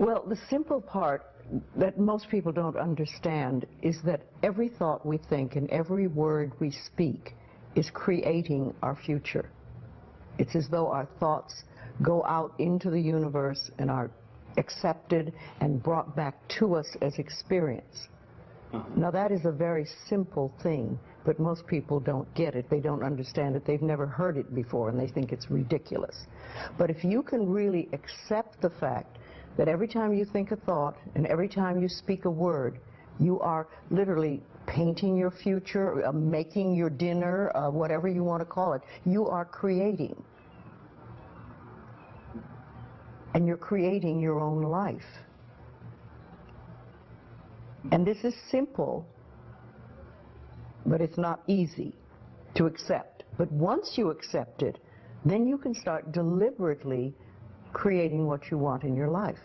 Well, the simple part that most people don't understand is that every thought we think and every word we speak is creating our future. It's as though our thoughts go out into the universe and are accepted and brought back to us as experience. Now that is a very simple thing, but most people don't get it. They don't understand it. They've never heard it before and they think it's ridiculous. But if you can really accept the fact that every time you think a thought and every time you speak a word, you are literally painting your future, making your dinner, whatever you want to call it. You are creating. And you're creating your own life. And this is simple, but it's not easy to accept. But once you accept it, then you can start deliberately creating what you want in your life.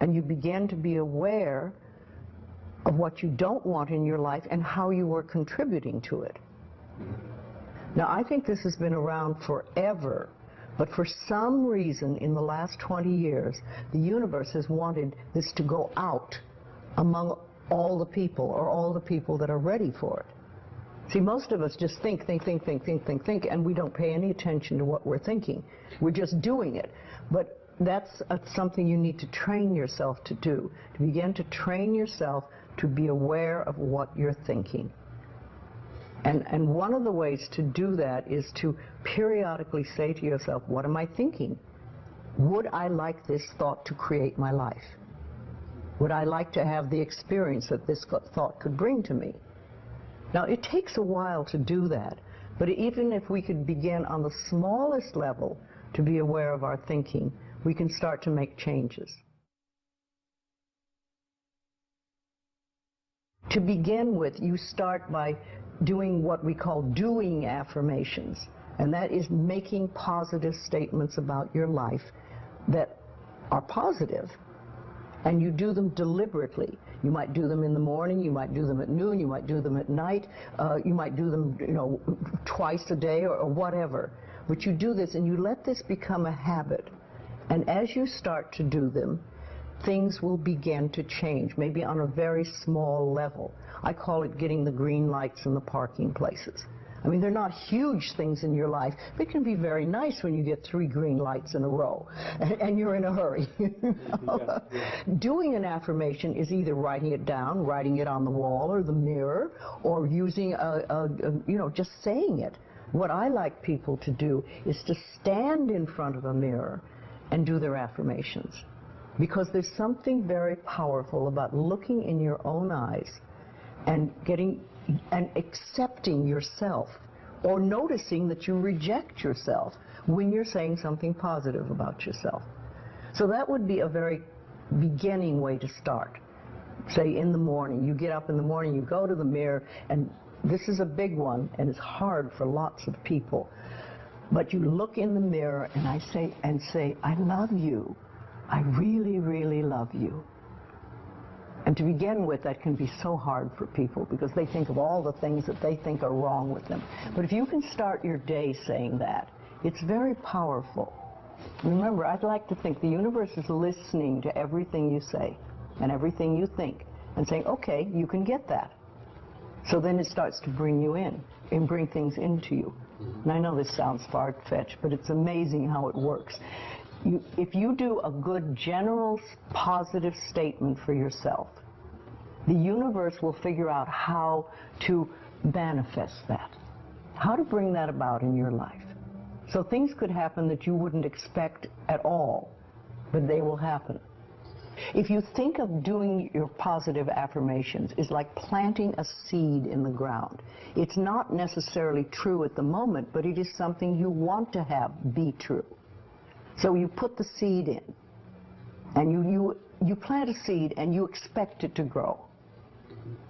And you begin to be aware of what you don't want in your life and how you are contributing to it. Now, I think this has been around forever, but for some reason in the last 20 years, the universe has wanted this to go out among all the people, or all the people that are ready for it. See, most of us just think, and we don't pay any attention to what we're thinking. We're just doing it. But that's something you need to train yourself to do, to begin to train yourself to be aware of what you're thinking. And one of the ways to do that is to periodically say to yourself, what am I thinking? Would I like this thought to create my life? Would I like to have the experience that this thought could bring to me? Now, it takes a while to do that, but even if we could begin on the smallest level to be aware of our thinking, we can start to make changes. To begin with, you start by doing what we call doing affirmations, and that is making positive statements about your life that are positive, and you do them deliberately. You might do them in the morning, you might do them at noon, you might do them at night, you might do them, twice a day or whatever. But you do this and you let this become a habit, and as you start to do them, things will begin to change, maybe on a very small level. I call it getting the green lights in the parking places. I mean, they're not huge things in your life, but it can be very nice when you get 3 green lights in a row, and you're in a hurry. Doing an affirmation is either writing it down, writing it on the wall or the mirror, or using just saying it. What I like people to do is to stand in front of a mirror and do their affirmations. Because there's something very powerful about looking in your own eyes and accepting yourself, or noticing that you reject yourself when you're saying something positive about yourself. So that would be a very beginning way to start. Say in the morning, you get up in the morning, you go to the mirror, and this is a big one, and it's hard for lots of people. But you look in the mirror and say, I love you. I really, really love you. And to begin with, that can be so hard for people because they think of all the things that they think are wrong with them. But if you can start your day saying that, it's very powerful. Remember, I'd like to think the universe is listening to everything you say and everything you think and saying, okay, you can get that. So then it starts to bring you in and bring things into you. And I know this sounds far-fetched, but it's amazing how it works. If you do a good general positive statement for yourself, the universe will figure out how to manifest that, how to bring that about in your life. So things could happen that you wouldn't expect at all, but they will happen. If you think of doing your positive affirmations is like planting a seed in the ground. It's not necessarily true at the moment, but it is something you want to have be true. So you put the seed in, and you plant a seed and you expect it to grow.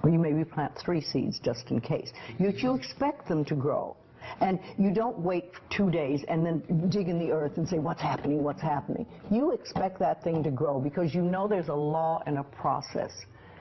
Or you maybe plant 3 seeds just in case. You expect them to grow. And you don't wait 2 days and then dig in the earth and say, what's happening, what's happening? You expect that thing to grow because you know there's a law and a process.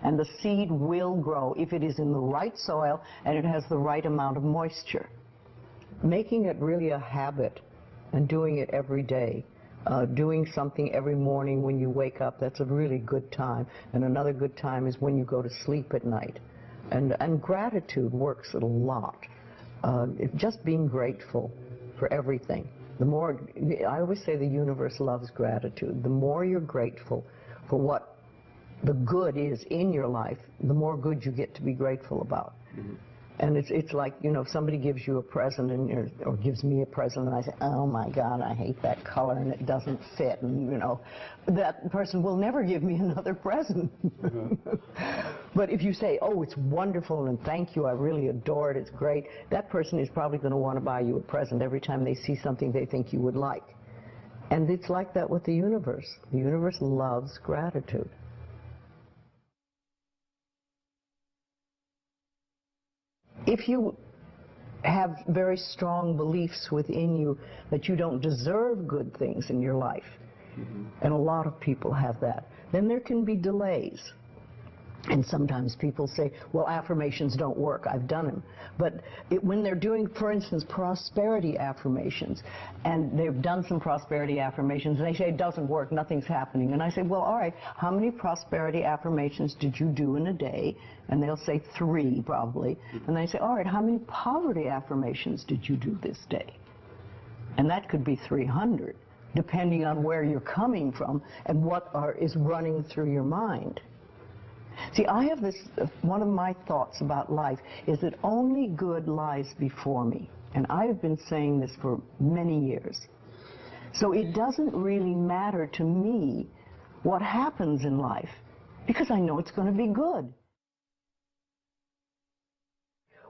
And the seed will grow if it is in the right soil and it has the right amount of moisture. Making it really a habit and doing it every day Doing something every morning when you wake up, that's a really good time. And another good time is when you go to sleep at night. And gratitude works a lot. Just being grateful for everything. The more, I always say the universe loves gratitude. The more you're grateful for what the good is in your life, the more good you get to be grateful about. Mm-hmm. And it's like, you know, if somebody gives you a present or gives me a present and I say, oh my God, I hate that color and it doesn't fit, and you know, that person will never give me another present. Mm-hmm. But if you say, oh, it's wonderful and thank you, I really adore it, it's great, that person is probably going to want to buy you a present every time they see something they think you would like. And it's like that with the universe. The universe loves gratitude. If you have very strong beliefs within you that you don't deserve good things in your life, mm-hmm. and a lot of people have that, then there can be delays. And sometimes people say, well, affirmations don't work. I've done them. But when they're doing, for instance, prosperity affirmations, and they've done some prosperity affirmations, and they say it doesn't work, nothing's happening. And I say, well, all right, how many prosperity affirmations did you do in a day? And they'll say 3, probably. And they say, all right, how many poverty affirmations did you do this day? And that could be 300, depending on where you're coming from and what is running through your mind. See, I have this, one of my thoughts about life is that only good lies before me. And I have been saying this for many years. So it doesn't really matter to me what happens in life, because I know it's going to be good.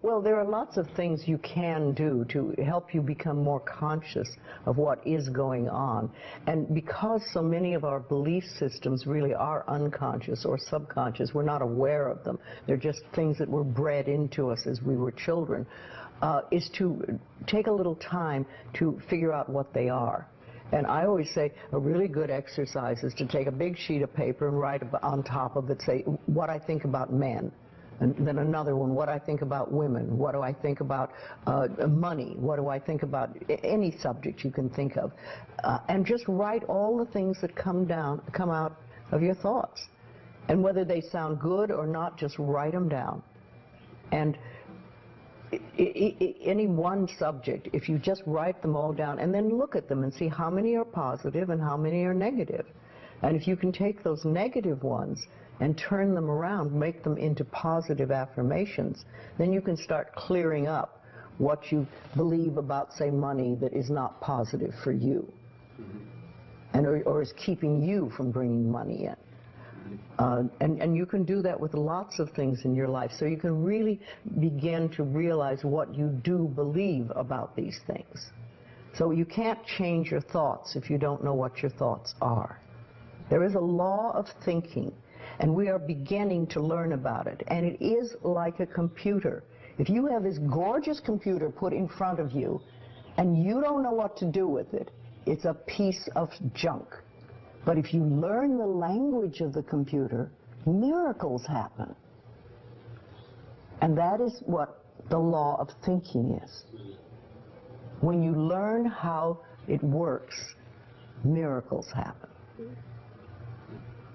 Well, there are lots of things you can do to help you become more conscious of what is going on. And because so many of our belief systems really are unconscious or subconscious, we're not aware of them. They're just things that were bred into us as we were children, is to take a little time to figure out what they are. And I always say a really good exercise is to take a big sheet of paper and write on top of it, say, what I think about men. And then another one, what I think about women, what do I think about money, what do I think about any subject you can think of. And just write all the things that come out of your thoughts. And whether they sound good or not, just write them down. And any one subject, if you just write them all down and then look at them and see how many are positive and how many are negative. And if you can take those negative ones and turn them around, make them into positive affirmations, then you can start clearing up what you believe about, say, money that is not positive for you, and or is keeping you from bringing money in. And you can do that with lots of things in your life, so you can really begin to realize what you do believe about these things. So you can't change your thoughts if you don't know what your thoughts are. There is a law of thinking, and we are beginning to learn about it. And it is like a computer. If you have this gorgeous computer put in front of you, and you don't know what to do with it, it's a piece of junk. But if you learn the language of the computer, miracles happen. And that is what the law of thinking is. When you learn how it works, miracles happen.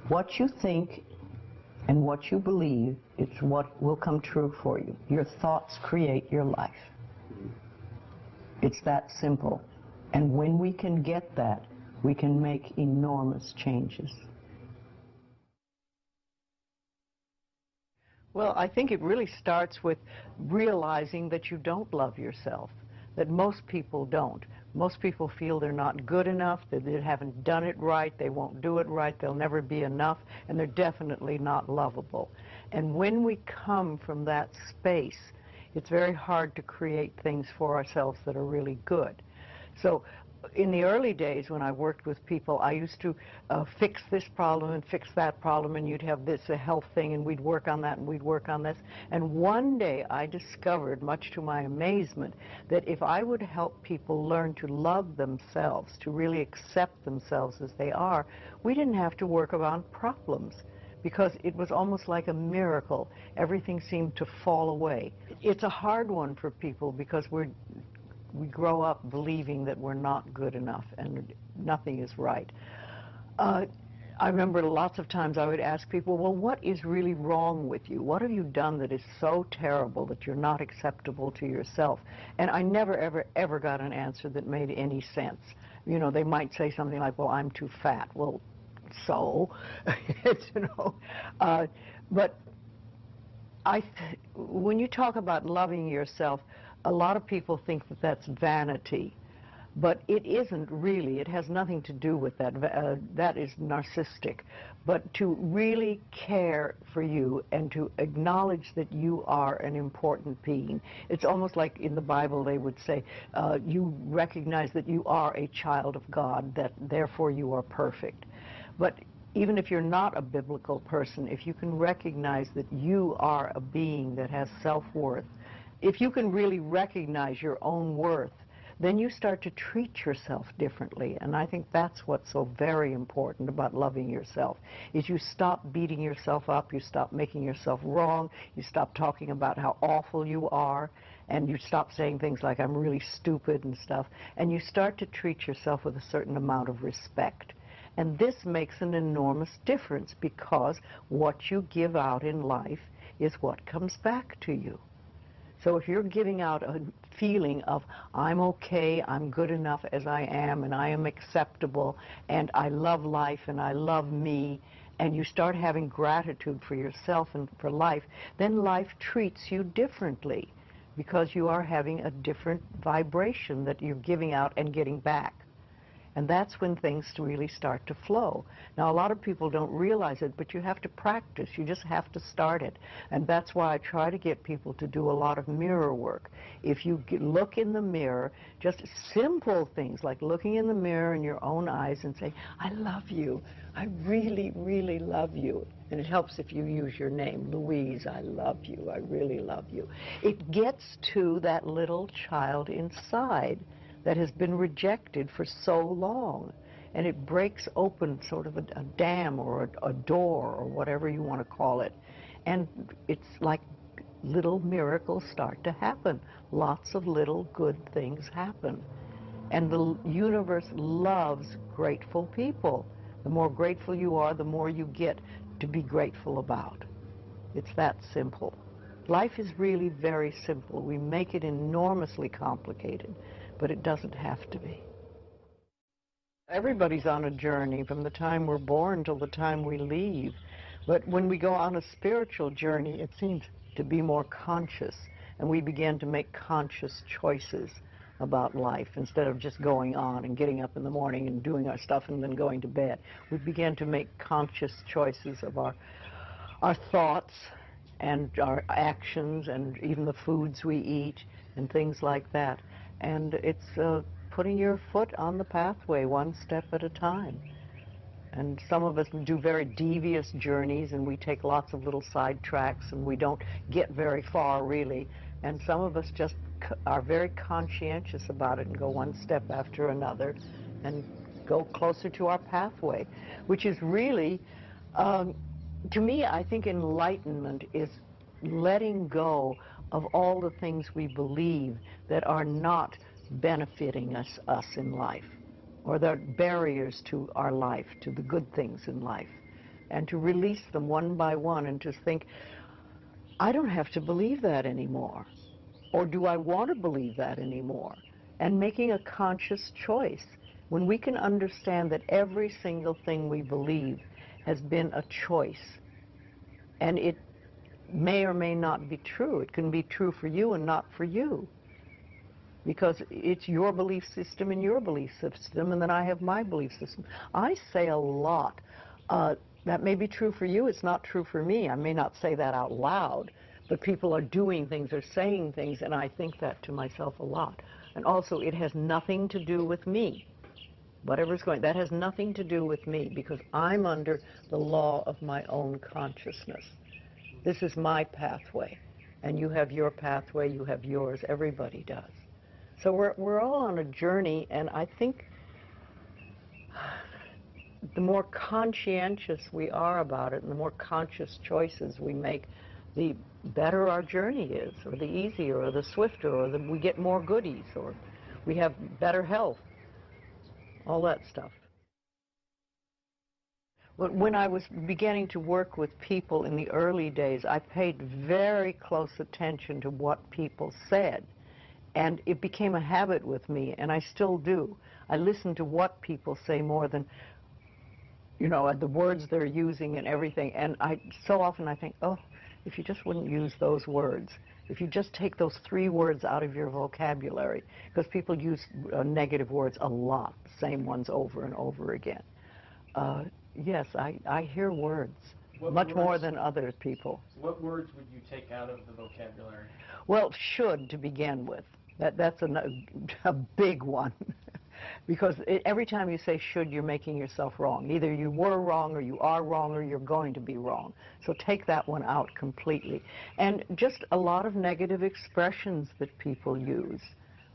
What you think and what you believe is what will come true for you. Your thoughts create your life. It's that simple. And when we can get that, we can make enormous changes. Well, I think it really starts with realizing that you don't love yourself, that most people don't. Most people feel they're not good enough, that they haven't done it right, they won't do it right, they'll never be enough, and they're definitely not lovable. And when we come from that space, it's very hard to create things for ourselves that are really good. So in the early days when I worked with people, I used to fix this problem and fix that problem, and you'd have this, a health thing, and we'd work on that, and we'd work on this. And one day I discovered, much to my amazement, that if I would help people learn to love themselves, to really accept themselves as they are, we didn't have to work on problems, because it was almost like a miracle. Everything seemed to fall away. It's a hard one for people because we're we grow up believing that we're not good enough and nothing is right. I remember lots of times I would ask people, well, what is really wrong with you? What have you done that is so terrible that you're not acceptable to yourself? And I never, ever, ever got an answer that made any sense. You know, they might say something like, well, I'm too fat. Well, so, you know, but when you talk about loving yourself, a lot of people think that that's vanity. But it isn't really. It has nothing to do with that. That is narcissistic. But to really care for you and to acknowledge that you are an important being. It's almost like in the Bible they would say, you recognize that you are a child of God, that therefore you are perfect. But even if you're not a biblical person, if you can recognize that you are a being that has self-worth, if you can really recognize your own worth, then you start to treat yourself differently. And I think that's what's so very important about loving yourself, is you stop beating yourself up, you stop making yourself wrong, you stop talking about how awful you are, and you stop saying things like, I'm really stupid and stuff, and you start to treat yourself with a certain amount of respect. And this makes an enormous difference, because what you give out in life is what comes back to you. So if you're giving out a feeling of, I'm okay, I'm good enough as I am, and I am acceptable, and I love life, and I love me, and you start having gratitude for yourself and for life, then life treats you differently, because you are having a different vibration that you're giving out and getting back. And that's when things really start to flow. Now, a lot of people don't realize it, but you have to practice. You just have to start it. And that's why I try to get people to do a lot of mirror work. If you look in the mirror, just simple things like looking in the mirror in your own eyes and say, I love you. I really, really love you. And it helps if you use your name, Louise, I love you. I really love you. It gets to that little child inside that has been rejected for so long, and it breaks open sort of a dam or a door or whatever you want to call it, and it's like little miracles start to happen. Lots of little good things happen, and the universe loves grateful people. The more grateful you are, the more you get to be grateful about. It's that simple. Life is really very simple. We make it enormously complicated, but it doesn't have to be. Everybody's on a journey from the time we're born till the time we leave. But when we go on a spiritual journey, it seems to be more conscious, and we begin to make conscious choices about life instead of just going on and getting up in the morning and doing our stuff and then going to bed. We begin to make conscious choices of our thoughts and our actions and even the foods we eat and things like that. And it's putting your foot on the pathway one step at a time. And some of us do very devious journeys, and we take lots of little side tracks, and we don't get very far, really. And some of us just are very conscientious about it and go one step after another and go closer to our pathway, which is really, to me, I think enlightenment is letting go of all the things we believe that are not benefiting us in life, or that are barriers to our life, to the good things in life, and to release them one by one and to think, I don't have to believe that anymore, or do I want to believe that anymore? And making a conscious choice. When we can understand that every single thing we believe has been a choice, and it may or may not be true. It can be true for you and not for you, because it's your belief system and your belief system, and then I have my belief system. I say a lot. That may be true for you, it's not true for me. I may not say that out loud, but people are doing things or saying things, and I think that to myself a lot. And also, it has nothing to do with me. Whatever's going, that has nothing to do with me, because I'm under the law of my own consciousness. This is my pathway, and you have your pathway, you have yours, everybody does. So we're all on a journey, and I think the more conscientious we are about it and the more conscious choices we make, the better our journey is, or the easier, or the swifter, or we get more goodies, or We have better health, all that stuff. But when I was beginning to work with people in the early days, I paid very close attention to what people said. And it became a habit with me, and I still do. I listen to what people say more than, you know, the words they're using and everything. And so often I think, oh, if you just wouldn't use those words, if you just take those 3 words out of your vocabulary, because people use negative words a lot, the same ones over and over again. Yes, I hear words, much more than other people. So what words would you take out of the vocabulary? Well, should to begin with. That's a big one. Because every time you say should, you're making yourself wrong. Either you were wrong, or you are wrong, or you're going to be wrong. So take that one out completely. And just a lot of negative expressions that people use.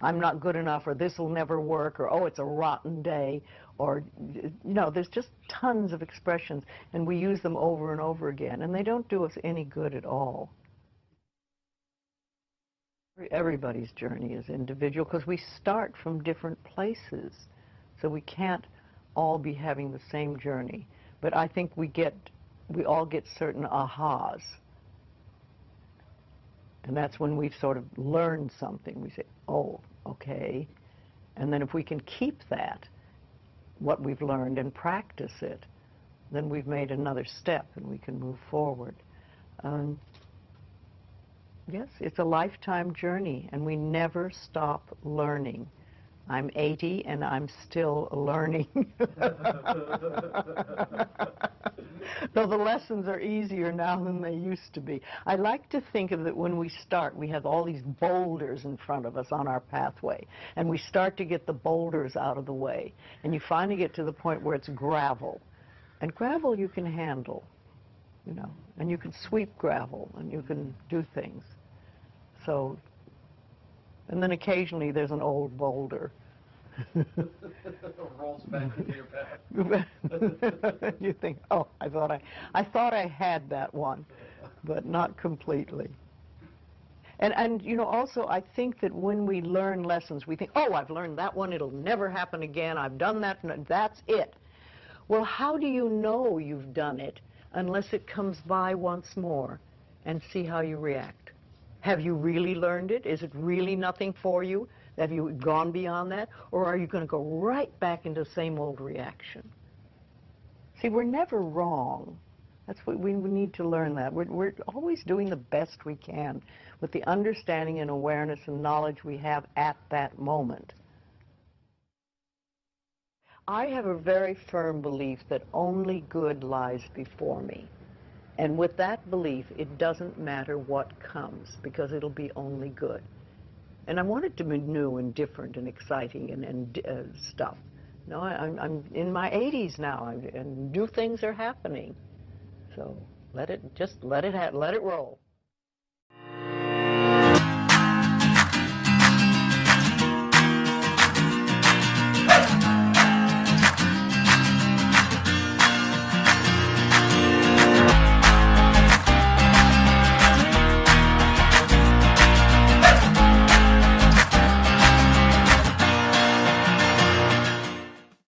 I'm not good enough, or this will never work, or oh, it's a rotten day, or, you know, there's just tons of expressions, and we use them over and over again, and they don't do us any good at all. Everybody's journey is individual because we start from different places, so we can't all be having the same journey. But I think we all get certain ahas. And that's when we've sort of learned something. We say, oh, okay. And then if we can keep that, what we've learned, and practice it, then we've made another step and we can move forward. Yes, it's a lifetime journey, and we never stop learning. I'm 80 and I'm still learning. Though the lessons are easier now than they used to be. I like to think of it when we start, we have all these boulders in front of us on our pathway, and we start to get the boulders out of the way, and you finally get to the point where it's gravel. And gravel you can handle, you know, and you can sweep gravel, and you can do things. So, and then occasionally there's an old boulder. Rolls back into your path. You think, oh, I thought I had that one, but not completely. And you know, also I think that when we learn lessons, we think, oh, I've learned that one, it'll never happen again, I've done that, that's it. Well, how do you know you've done it unless it comes by once more and see how you react? Have you really learned it? Is it really nothing for you? Have you gone beyond that? Or are you going to go right back into the same old reaction? See, we're never wrong. That's what we need to learn that. We're always doing the best we can with the understanding and awareness and knowledge we have at that moment. I have a very firm belief that only good lies before me. And with that belief, it doesn't matter what comes, because it'll be only good. And I want it to be new and different and exciting and stuff. No, I'm in my 80s now, and new things are happening. So let it roll.